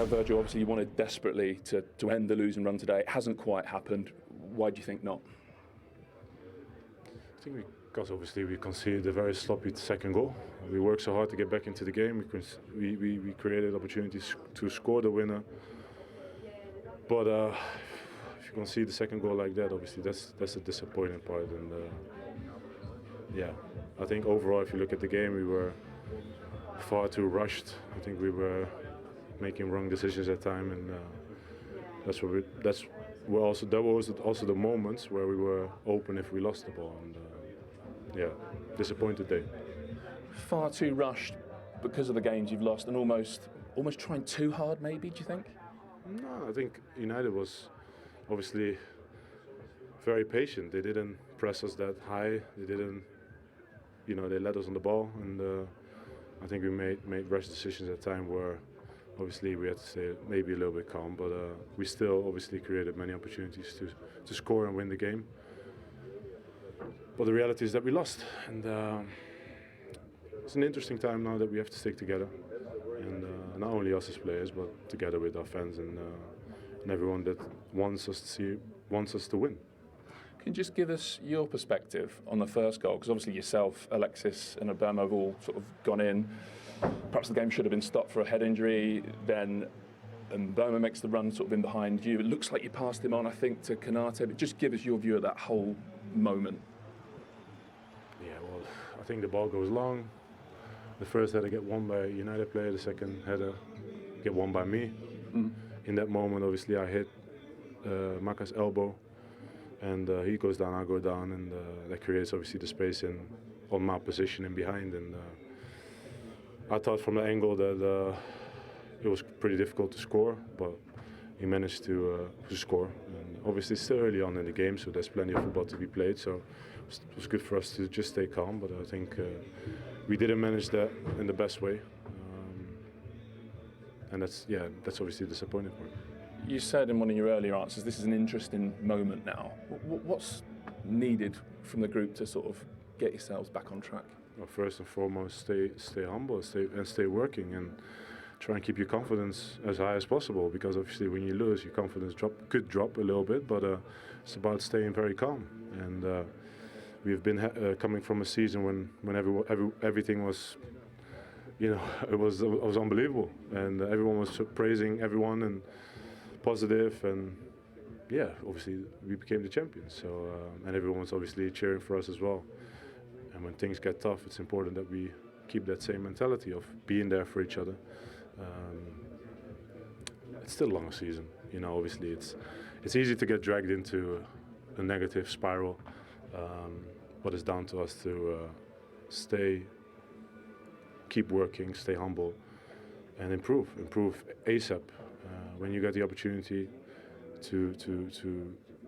Virgil, obviously you wanted desperately to end the losing run today. It hasn't quite happened. Why do you think not? I think because obviously we conceded a very sloppy second goal. We worked so hard to get back into the game. We created opportunities to score the winner. But if you concede the second goal like that, obviously that's a disappointing part. And I think overall, if you look at the game, we were far too rushed. I think we were making wrong decisions at time, and that was also the moments where we were open if we lost the ball. And disappointed day. Far too rushed because of the games you've lost, and almost trying too hard. Maybe, do you think? No, I think United was obviously very patient. They didn't press us that high. They didn't, they let us on the ball, and I think we made rash decisions at time where obviously we had to stay maybe a little bit calm, but we still obviously created many opportunities to score and win the game. But the reality is that we lost, and it's an interesting time now that we have to stick together, and not only us as players, but together with our fans and everyone that wants us to win. Can you just give us your perspective on the first goal? Because obviously yourself, Alexis and Obama have all sort of gone in. Perhaps the game should have been stopped for a head injury. Then Obama makes the run sort of in behind you. It looks like you passed him on, I think, to Konate. But just give us your view of that whole moment. Yeah, well, I think the ball goes long. The first header get won by a United player. The second header get won by me. In that moment, obviously, I hit Maka's elbow. And he goes down, I go down, and that creates obviously the space on my position and behind. And I thought from the angle that it was pretty difficult to score, but he managed to score. And obviously it's still early on in the game, so there's plenty of football to be played. So it was good for us to just stay calm, but I think we didn't manage that in the best way. And that's obviously a disappointing part. You said in one of your earlier answers, this is an interesting moment now. What's needed from the group to sort of get yourselves back on track? Well, first and foremost, stay humble, stay working, and try and keep your confidence as high as possible. Because obviously, when you lose, your confidence could drop a little bit. But it's about staying very calm. And we've been coming from a season when everything was, it was unbelievable, and everyone was praising everyone and positive, and obviously we became the champions. So and everyone was obviously cheering for us as well. And when things get tough, it's important that we keep that same mentality of being there for each other. It's still a long season, obviously it's easy to get dragged into a negative spiral, but it's down to us to keep working, stay humble, and improve ASAP. When you get the opportunity to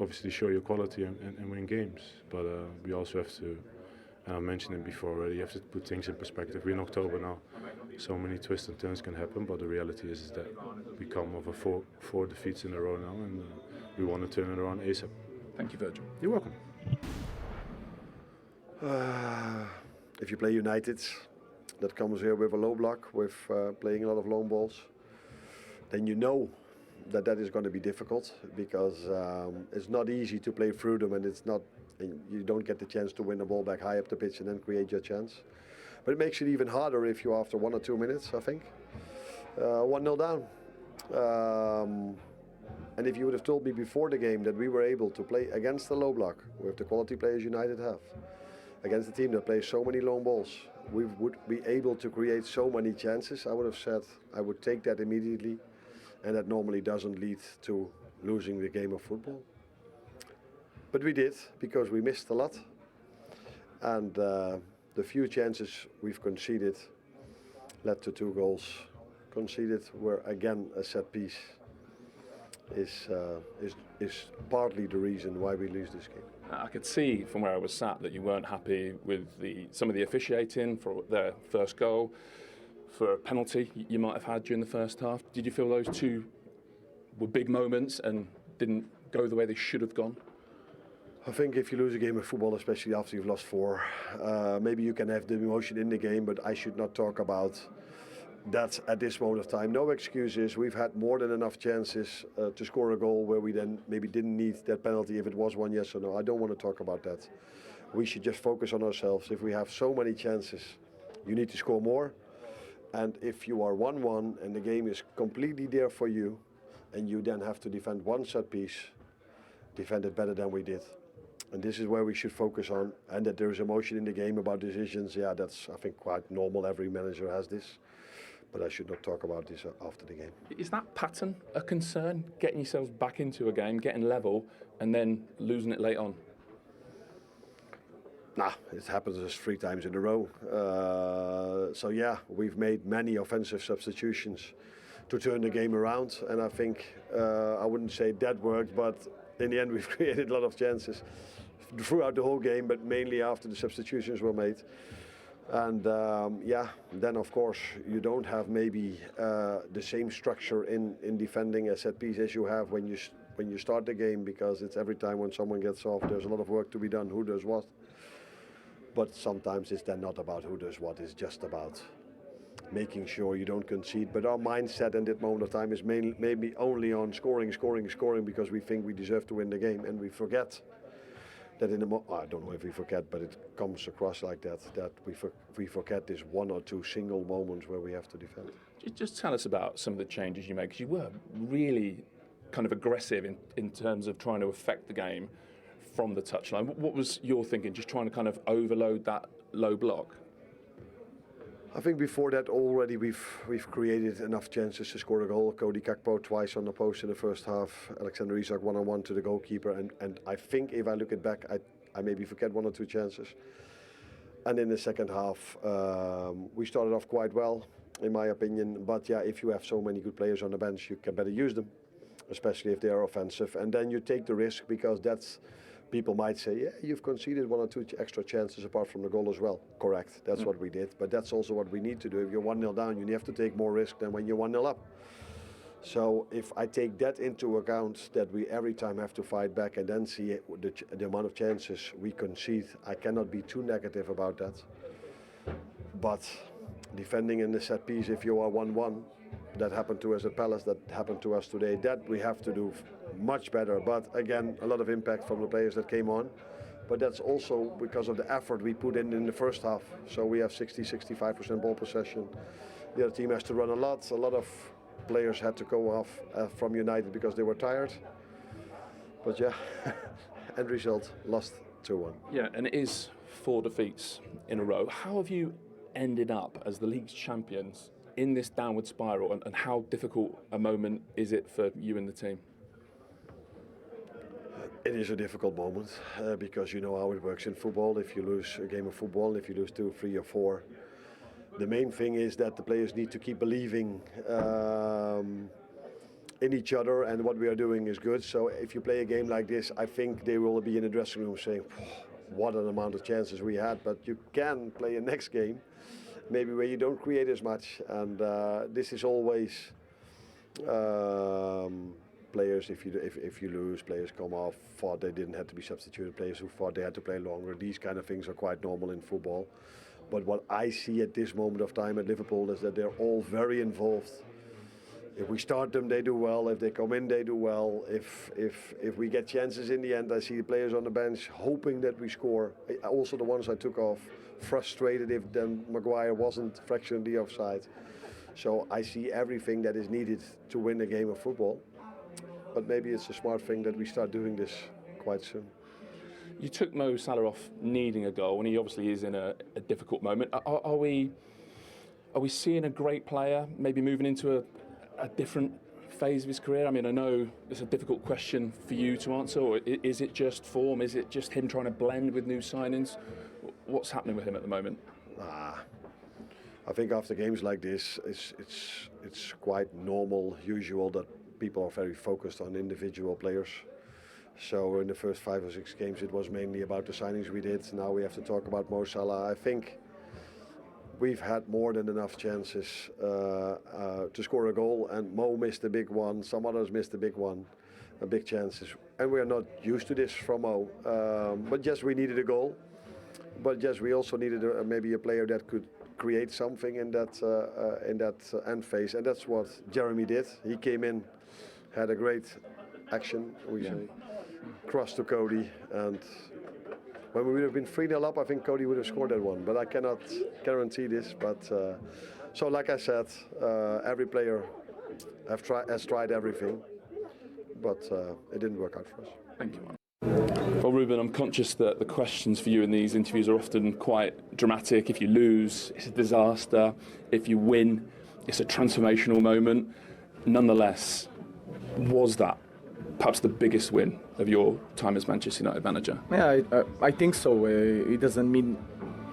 obviously show your quality and win games. But we also have to, and I mentioned it before already, you have to put things in perspective. We're in October now, so many twists and turns can happen, but the reality is that we come over four defeats in a row now, and we want to turn it around ASAP. Thank you, Virgil. You're welcome. If you play United, that comes here with a low block, with playing a lot of long balls, then you know that is going to be difficult, because it's not easy to play through them, and you don't get the chance to win the ball back high up the pitch and then create your chance. But it makes it even harder if you, after 1 or 2 minutes, I think, 1-0 down. And if you would have told me before the game that we were able to play against the low block with the quality players United have, against a team that plays so many long balls, we would be able to create so many chances, I would have said I would take that immediately. And that normally doesn't lead to losing the game of football. But we did, because we missed a lot. And the few chances we've conceded led to 2 goals conceded, where again a set piece is partly the reason why we lose this game. I could see from where I was sat that you weren't happy with some of the officiating for their first goal, for a penalty you might have had during the first half. Did you feel those two were big moments and didn't go the way they should have gone? I think if you lose a game of football, especially after you've lost 4, maybe you can have the emotion in the game, but I should not talk about that's at this moment of time. No excuses. We've had more than enough chances to score a goal where we then maybe didn't need that penalty if it was one, yes or no. I don't want to talk about that. We should just focus on ourselves. If we have so many chances, you need to score more. And if you are 1-1 and the game is completely there for you, and you then have to defend one set piece, defend it better than we did. And this is where we should focus on. And that there is emotion in the game about decisions, yeah, that's, I think, quite normal. Every manager has this. But I should not talk about this after the game. Is that pattern a concern? Getting yourselves back into a game, getting level, and then losing it late on? Nah, it happens just 3 times in a row. So yeah, we've made many offensive substitutions to turn the game around. And I think, I wouldn't say that worked, but in the end we've created a lot of chances throughout the whole game, but mainly after the substitutions were made. And yeah, then of course you don't have maybe the same structure in defending a set piece as you have when you start the game, because it's every time when someone gets off, there's a lot of work to be done, who does what. But sometimes it's then not about who does what, it's just about making sure you don't concede. But our mindset in that moment of time is maybe only on scoring, because we think we deserve to win the game, and we forget that in the I don't know if we forget, but it comes across like that we forget this 1 or 2 single moments where we have to defend. Just tell us about some of the changes you made, because you were really kind of aggressive in terms of trying to affect the game from the touchline. What was your thinking? Just trying to kind of overload that low block? I think before that already we've created enough chances to score a goal. Cody Gakpo twice on the post in the first half. Alexander Isak 1-on-1 to the goalkeeper. And I think if I look it back, I maybe forget 1 or 2 chances. And in the second half, we started off quite well, in my opinion. But yeah, if you have so many good players on the bench, you can better use them, especially if they are offensive. And then you take the risk, because that's, people might say, yeah, you've conceded 1 or 2 extra chances apart from the goal as well. Correct, that's what we did. But that's also what we need to do. If you're 1-0 down, you have to take more risk than when you're 1-0 up. So if I take that into account, that we every time have to fight back and then see the amount of chances we concede, I cannot be too negative about that. But defending in the set piece, if you are 1-1, that happened to us at Palace, that happened to us today, that we have to do much better. But again, a lot of impact from the players that came on. But that's also because of the effort we put in the first half. So we have 60-65% ball possession. The other team has to run a lot. A lot of players had to go off from United because they were tired. But yeah, end result, lost 2-1. Yeah, and it is 4 defeats in a row. How have you ended up as the league's champions in this downward spiral, and how difficult a moment is it for you and the team? It is a difficult moment because you know how it works in football. If you lose a game of football, if you lose 2, 3 or 4, the main thing is that the players need to keep believing in each other, and what we are doing is good. So if you play a game like this, I think they will be in the dressing room saying, what an amount of chances we had. But you can play a next game maybe where you don't create as much, and this is always players. If you lose, players come off, thought they didn't have to be substituted, players who thought they had to play longer. These kind of things are quite normal in football. But what I see at this moment of time at Liverpool is that they're all very involved. If we start them, they do well. If they come in, they do well. If we get chances in the end, I see the players on the bench hoping that we score. Also the ones I took off, frustrated if then Maguire wasn't fractionally offside. So I see everything that is needed to win a game of football. But maybe it's a smart thing that we start doing this quite soon. You took Mo Salah off needing a goal, and he obviously is in a difficult moment. Are we seeing a great player maybe moving into a different phase of his career? I mean, I know it's a difficult question for you to answer, or is it just form? Is it just him trying to blend with new signings? What's happening with him at the moment? I think after games like this, it's quite normal, usual that people are very focused on individual players. So in the first 5 or 6 games, it was mainly about the signings we did. Now we have to talk about Mo Salah. I think we've had more than enough chances to score a goal, and Mo missed a big one. Some others missed a big one, big chances. And we are not used to this from Mo. But yes, we needed a goal. But yes, we also needed maybe a player that could create something in that end phase, and that's what Jeremy did. He came in, had a great action, say, cross to Cody, and when we would have been 3-0 up, I think Cody would have scored that one, but I cannot guarantee this. But so, like I said, every player has tried everything, but it didn't work out for us. Thank you. Well, Ruben, I'm conscious that the questions for you in these interviews are often quite dramatic. If you lose, it's a disaster. If you win, it's a transformational moment. Nonetheless, was that perhaps the biggest win of your time as Manchester United manager? Yeah, I think so. It doesn't mean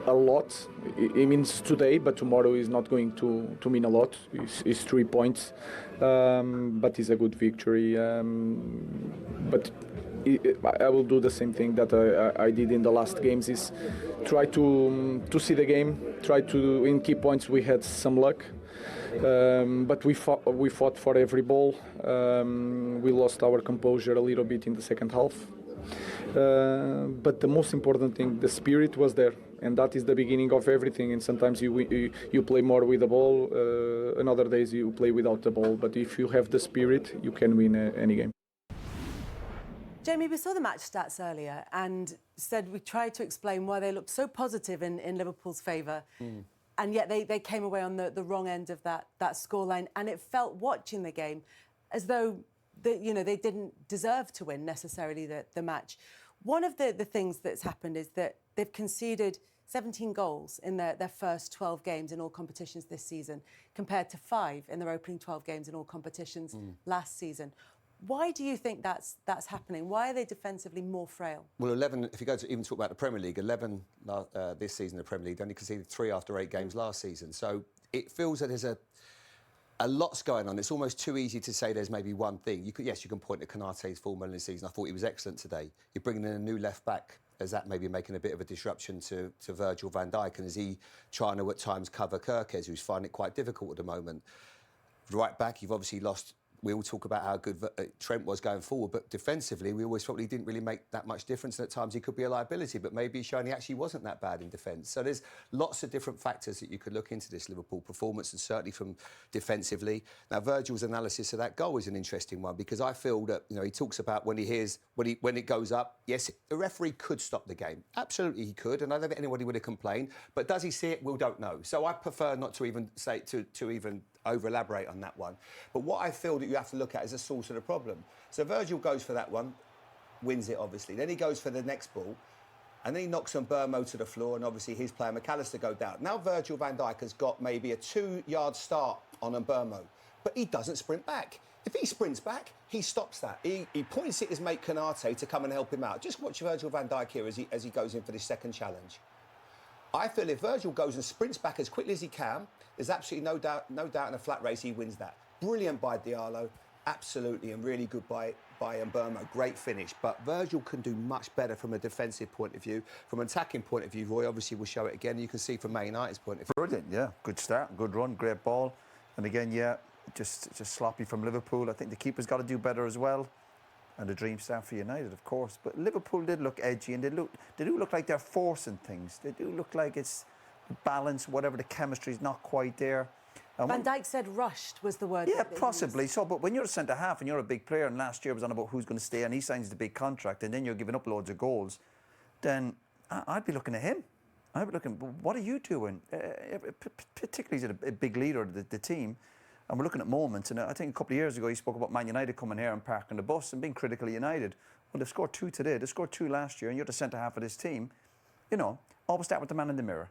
a lot. It means today, but tomorrow is not going to mean a lot. It's 3 points, but it's a good victory. But I will do the same thing that I did in the last games, is try to see the game, try to, in key points we had some luck, but we fought for every ball. We lost our composure a little bit in the second half, but the most important thing, the spirit was there, and that is the beginning of everything. And sometimes you play more with the ball, and other days you play without the ball, but if you have the spirit, you can win any game. Jamie, we saw the match stats earlier and said we tried to explain why they looked so positive in Liverpool's favour, and yet they came away on the wrong end of that scoreline, and it felt, watching the game, as though they didn't deserve to win necessarily the match. One of the things that's happened is that they've conceded 17 goals in their first 12 games in all competitions this season, compared to 5 in their opening 12 games in all competitions last season. Why do you think that's happening? Why are they defensively more frail? Well, 11, if you go to even talk about the Premier League, 11 this season in the Premier League, they only conceded 3 after 8 games last season. So it feels that there's a lot's going on. It's almost too easy to say there's maybe one thing. You can point to Konaté's form in the season. I thought he was excellent today. You're bringing in a new left back. Is that maybe making a bit of a disruption to Virgil van Dijk? And is he trying to at times cover Kerkez, who's finding it quite difficult at the moment? Right back, you've obviously lost. We all talk about how good Trent was going forward, but defensively, we always thought he didn't really make that much difference, and at times he could be a liability, but maybe he's shown he actually wasn't that bad in defence. So there's lots of different factors that you could look into this Liverpool performance, and certainly from defensively. Now, Virgil's analysis of that goal is an interesting one, because I feel that, he talks about when it goes up, yes, the referee could stop the game. Absolutely he could, and I don't think anybody would have complained, but does he see it? We don't know. So I prefer not to even say, to even over-elaborate on that one. But what I feel that you have to look at is the source of the problem. So Virgil goes for that one, wins it, obviously. Then he goes for the next ball, and then he knocks on Burmo to the floor, and obviously his player McAllister go down. Now Virgil van Dijk has got maybe a 2-yard start on Burmo, but he doesn't sprint back. If he sprints back, he stops that. He points at his mate Konaté to come and help him out. Just watch Virgil van Dijk here as he goes in for this second challenge. I feel if Virgil goes and sprints back as quickly as he can, there's absolutely no doubt in a flat race he wins that. Brilliant by Diallo, absolutely, and really good by Burmo. Great finish. But Virgil can do much better from a defensive point of view. From an attacking point of view, Roy obviously will show it again. You can see from Man United's point of view. Brilliant, yeah. Good start, good run, great ball. And again, yeah, just sloppy from Liverpool. I think the keeper's got to do better as well. And a dream start for United, of course. But Liverpool did look edgy, and they do look like they're forcing things. They do look like it's balance, whatever, the chemistry's not quite there. And Van Dijk said rushed was the word. Yeah, possibly so. But when you're a centre-half and you're a big player, and last year was on about who's going to stay, and he signs the big contract, and then you're giving up loads of goals, then I'd be looking at him. I'd be looking, what are you doing? Particularly as a big leader of the team. And we're looking at moments, and I think a couple of years ago he spoke about Man United coming here and parking the bus and being critical of United. Well, they've scored 2 today. They scored 2 last year, and you're the centre-half of this team. Always start with the man in the mirror.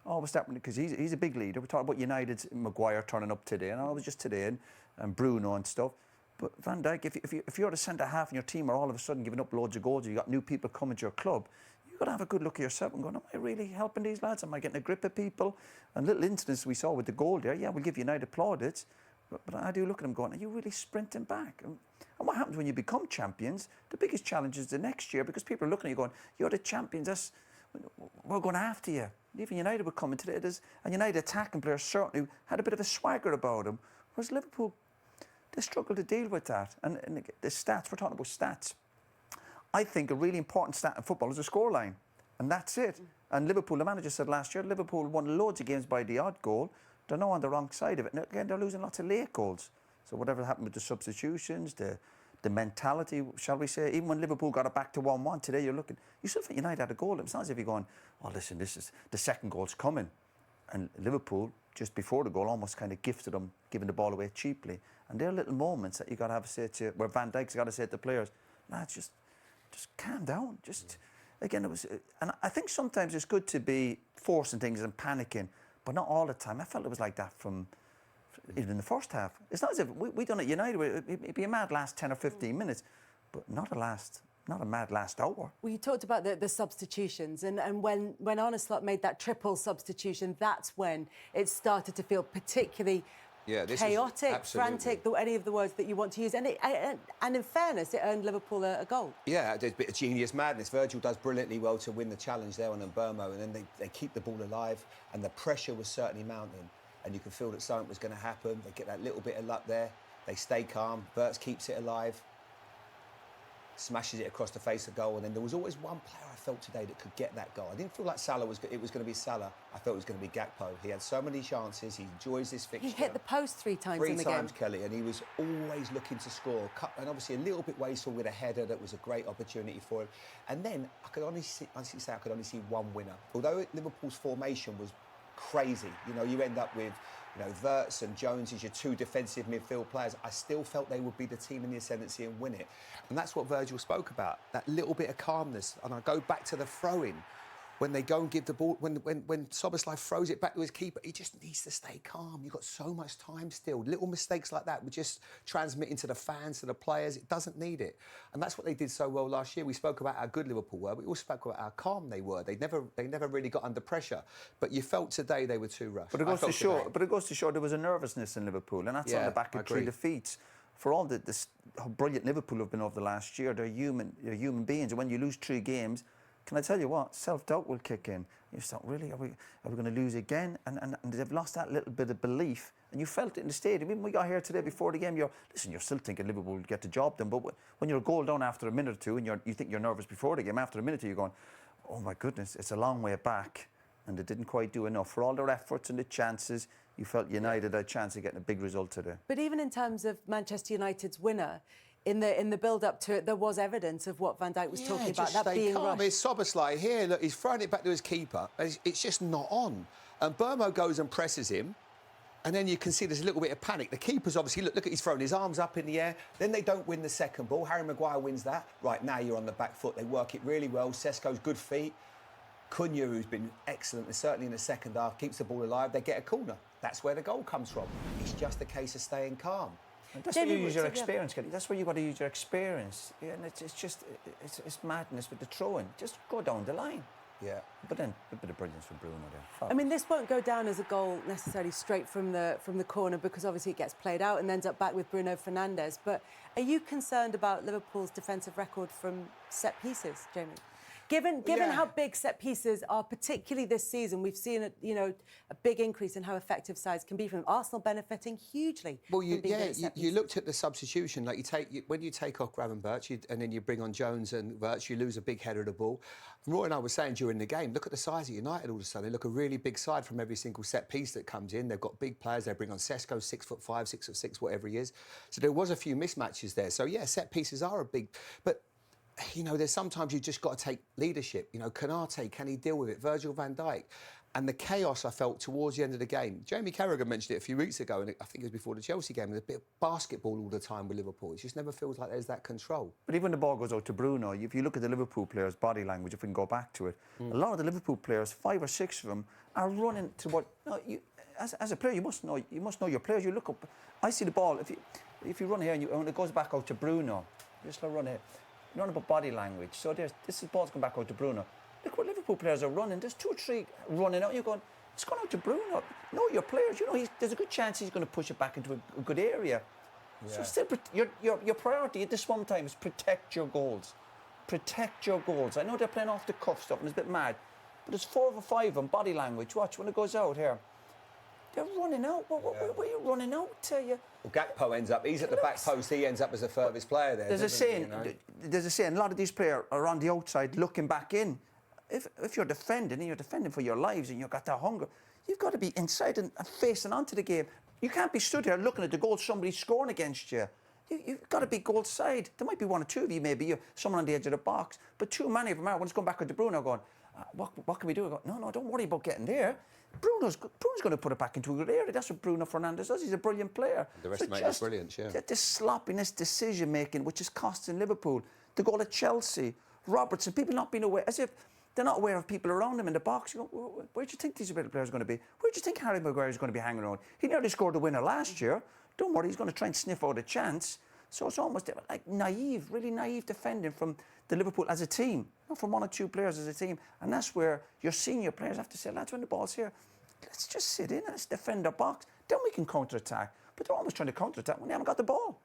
Always start with, because he's a big leader. We talked about United's Maguire turning up today, and I was just today, and Bruno and stuff. But Van Dijk, if you're the centre-half and your team are all of a sudden giving up loads of goals, you've got new people coming to your club, you've got to have a good look at yourself and going, am I really helping these lads? Am I getting a grip of people? And little incidents we saw with the goal there, yeah, we'll give United plaudits. But I do look at them going, are you really sprinting back? And what happens when you become champions? The biggest challenge is the next year, because people are looking at you going, you're the champions, we're going after you. Even United were coming today, and United attacking players certainly had a bit of a swagger about them. Whereas Liverpool, they struggle to deal with that. And the stats, we're talking about stats. I think a really important stat in football is the scoreline. And that's it. And Liverpool, the manager said last year, Liverpool won loads of games by the odd goal. They're now on the wrong side of it. And again, they're losing lots of late goals. So whatever happened with the substitutions, the mentality, shall we say, even when Liverpool got it back to 1-1 today, you still think United had a goal. It's not as if you're going, oh, listen, this is the second goal's coming. And Liverpool, just before the goal, almost kind of gifted them, giving the ball away cheaply. And there are little moments that you got to have to say to, where Van Dijk's got to say to the players, lads, just calm down. Again, it was, and I think sometimes it's good to be forcing things and panicking, but not all the time. I felt it was like that from even in the first half. It's not as if we done it United. It'd be a mad last 10 or 15 minutes, but not a mad last hour. Well, you talked about the substitutions, and when Arne made that triple substitution, that's when it started to feel particularly chaotic, frantic, any of the words that you want to use. And in fairness, it earned Liverpool a goal. Yeah, there's a bit of genius madness. Virgil does brilliantly well to win the challenge there on Mbermo, and then they keep the ball alive, and the pressure was certainly mounting. And you could feel that something was going to happen. They get that little bit of luck there. They stay calm. Wirtz keeps it alive. Smashes it across the face of goal, and then there was always one player I felt today that could get that goal. I didn't feel like Salah was going to be Salah. I felt it was going to be Gakpo. He had so many chances. He enjoys this fixture. He hit the post three times in the game. 3 times, Kelly, and he was always looking to score. And obviously a little bit wasteful with a header that was a great opportunity for him. And then I could only see one winner. Although Liverpool's formation was crazy, you end up with Wirtz and Jones as your 2 defensive midfield players. I still felt they would be the team in the ascendancy and win it. And that's what Virgil spoke about, that little bit of calmness. And I go back to the throw-in. When they go and give the ball, when Szoboszlai throws it back to his keeper, he just needs to stay calm. You've got so much time still. Little mistakes like that would just transmit into the fans, to the players. It doesn't need it. And that's what they did so well last year. We spoke about how good Liverpool were, but we also spoke about how calm they were. They never really got under pressure. But you felt today they were too rushed. But it goes to show there was a nervousness in Liverpool, and that's on the back of 3 defeats. For all how brilliant Liverpool have been over the last year, they're human beings. And when you lose 3 games, can I tell you what? Self-doubt will kick in. You start, really, are we going to lose again? And they've lost that little bit of belief. And you felt it in the stadium. Even when we got here today before the game, you're still thinking Liverpool will get the job done. But when you're a goal down after a minute or two, and you think you're nervous before the game, after a minute or two, you're going, oh my goodness, it's a long way back. And they didn't quite do enough. For all their efforts and the chances, you felt United had a chance of getting a big result today. But even in terms of Manchester United's winner, in the build-up to it, there was evidence of what Van Dijk was talking about, that being rushed. It's Szoboszlai here, look, he's throwing it back to his keeper. It's just not on. And Mbermo goes and presses him, and then you can see there's a little bit of panic. The keeper's obviously, look, he's throwing his arms up in the air. Then they don't win the second ball. Harry Maguire wins that. Right, now you're on the back foot. They work it really well. Sesko's good feet. Cunha, who's been excellent, and certainly in the second half, keeps the ball alive. They get a corner. That's where the goal comes from. It's just a case of staying calm. And that's where you use your experience, Kelly. That's where you've got to use your experience. Yeah, and it's madness with the throwing. Just go down the line. Yeah. But then a bit of brilliance from Bruno there. I mean, this won't go down as a goal necessarily straight from the corner, because obviously it gets played out and ends up back with Bruno Fernandes. But are you concerned about Liverpool's defensive record from set pieces, Jamie? Given how big set pieces are, particularly this season, we've seen a big increase in how effective sides can be, from Arsenal benefiting hugely. Well, you looked at the substitution. Like when you take off Gravenberch and then you bring on Jones and Wirtz, you lose a big header of the ball. And Roy and I were saying during the game, look at the size of United all of a sudden. They look a really big side from every single set piece that comes in. They've got big players. They bring on Sesko, 6'5", 6'6", whatever he is. So there was a few mismatches there. So yeah, set pieces are a big, but. There's sometimes you just got to take leadership. Konate, can he deal with it? Virgil van Dijk. And the chaos I felt towards the end of the game. Jamie Carragher mentioned it a few weeks ago, and I think it was before the Chelsea game. There's a bit of basketball all the time with Liverpool. It just never feels like there's that control. But even when the ball goes out to Bruno, if you look at the Liverpool players' body language, if we can go back to it, a lot of the Liverpool players, 5 or 6 of them, are running to what... As a player, you must know your players. You look up... I see the ball. If you run here and when it goes back out to Bruno, just run here. You run about body language. So this ball's going back out to Bruno. Look what Liverpool players are running. There's 2 or 3 running out. You're going, it's going out to Bruno. Know your players. There's a good chance he's going to push it back into a good area. Yeah. So still, your priority at this one time is protect your goals. Protect your goals. I know they're playing off the cuff stuff and it's a bit mad, but there's 4 or 5 on body language. Watch when it goes out here. They're running out. What are you running out to? Well, Gakpo ends up, he's at the back post, he ends up as the furthest player there. There's a saying, a lot of these players are on the outside looking back in. if you're defending and you're defending for your lives and you've got that hunger, you've got to be inside and facing onto the game. You can't be stood here looking at the goal somebody's scoring against you. You've got to be goal side. There might be one or two of you, maybe someone on the edge of the box, but too many of them are. When it's going back with De Bruyne, going, what can we do? I go, no, don't worry about getting there. Bruno's going to put it back into a good area. That's what Bruno Fernandes does. He's a brilliant player. The rest of his brilliant, yeah. This sloppiness, decision-making, which is costing Liverpool. The goal at Chelsea, Robertson, people not being aware, as if they're not aware of people around them in the box. You go, where do you think these players are going to be? Where do you think Harry Maguire is going to be hanging around? He nearly scored the winner last year. Don't worry, he's going to try and sniff out a chance. So it's almost like naive, really naive defending from the Liverpool as a team, not from one or two players as a team. And that's where your senior players have to say, lads, when the ball's here, let's just sit in and let's defend our box. Then we can counter-attack. But they're almost trying to counter-attack when they haven't got the ball.